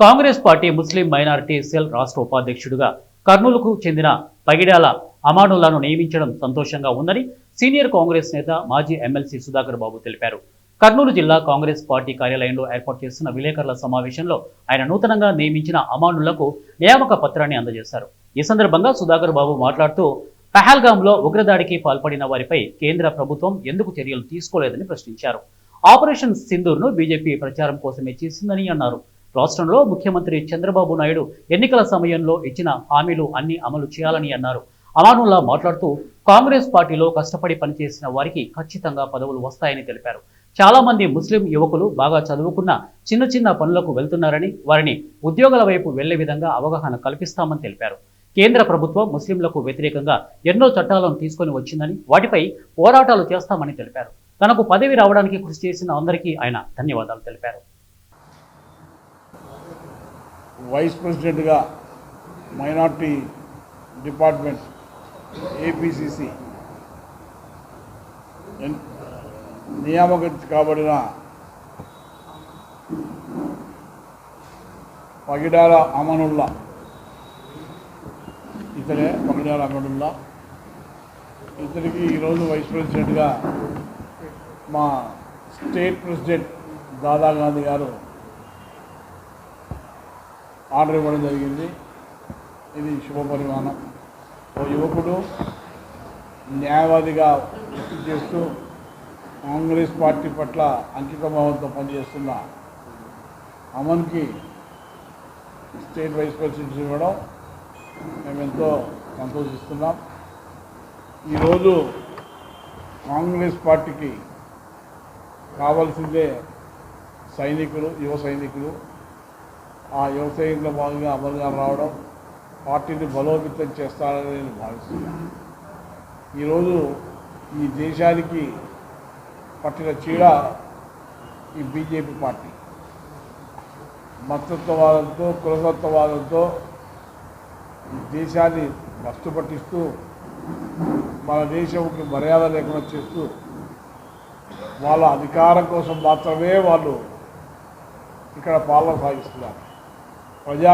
Congress party Muslim minority cell రాష్ట్ర ఉపాధ్యక్షుడిగా కర్నూలుకు చెందిన పగిడాల అమానుల్లాను నియమించడం సంతోషంగా ఉందని సీనియర్ కాంగ్రెస్ నేత మాజీ ఎమ్మెల్సీ సుధాకర్ బాబు తెలిపారు. కర్నూలు జిల్లా కాంగ్రెస్ పార్టీ కార్యాలయంలో ఏర్పాటు చేస్తున్న విలేకరుల సమావేశంలో ఆయన నూతనంగా నియమించిన అమానుల్లకు నియామక పత్రాన్ని అందజేశారు. ఈ సందర్భంగా సుధాకర్ బాబు మాట్లాడుతూ పహల్గాంలో ఉగ్రదాడికి పాల్పడిన వారిపై కేంద్ర ప్రభుత్వం ఎందుకు చర్యలు తీసుకోలేదని ప్రశ్నించారు. ఆపరేషన్ సింధూర్ను బీజేపీ ప్రచారం కోసమే చేసిందని అన్నారు. రాష్ట్రంలో ముఖ్యమంత్రి చంద్రబాబు నాయుడు ఎన్నికల సమయంలో ఇచ్చిన హామీలు అన్ని అమలు చేయాలని అన్నారు. అమానుల్లా మాట్లాడుతూ కాంగ్రెస్ పార్టీలో కష్టపడి పనిచేసిన వారికి ఖచ్చితంగా పదవులు వస్తాయని తెలిపారు. చాలా మంది ముస్లిం యువకులు బాగా చదువుకున్న చిన్న చిన్న పనులకు వెళ్తున్నారని, వారిని ఉద్యోగాల వైపు వెళ్లే విధంగా అవగాహన కల్పిస్తామని తెలిపారు. కేంద్ర ప్రభుత్వం ముస్లింలకు వ్యతిరేకంగా ఎన్నో చట్టాలను తీసుకొని వచ్చిందని, వాటిపై పోరాటాలు చేస్తామని తెలిపారు. తనకు పదవి రావడానికి కృషి చేసిన అందరికీ ఆయన ధన్యవాదాలు తెలిపారు. వైస్ ప్రెసిడెంట్గా మైనార్టీ డిపార్ట్మెంట్ ఏపీసీసీ నియామకం కాబడిన పగిడాల అమానుల్లా, పగిడాల అమానుల్లా ఇతనికి ఈరోజు వైస్ ప్రెసిడెంట్గా మా స్టేట్ ప్రెసిడెంట్ దాదా గాంధీ గారు ఆర్డర్ ఇవ్వడం జరిగింది. ఇది శుభపరిమాణం. ఓ యువకుడు న్యాయవాదిగా వృత్తి చేస్తూ కాంగ్రెస్ పార్టీ పట్ల అంకితభావంతో పనిచేస్తున్న అమన్కి స్టేట్ వైస్ ప్రెసిడెంట్ ఇవ్వడం మేము ఎంతో సంతోషిస్తున్నాం. ఈరోజు కాంగ్రెస్ పార్టీకి కావాల్సిందే సైనికులు, యువ సైనికులు. ఆ యువ సైనికుల భాగంగా అమర్ గారు రావడం పార్టీని బలోపేతం చేస్తారని నేను భావిస్తున్నాను. ఈరోజు ఈ దేశానికి పట్టిన చీడ ఈ బీజేపీ పార్టీ మతత్వవాదంతో, కులతత్వవాదంతో దేశాన్ని భ్రష్టు పట్టిస్తూ, మన దేశంకి మర్యాద లేకుండా చేస్తూ, వాళ్ళ అధికారం కోసం మాత్రమే వాళ్ళు ఇక్కడ పాలన సాగిస్తున్నారు. ప్రజా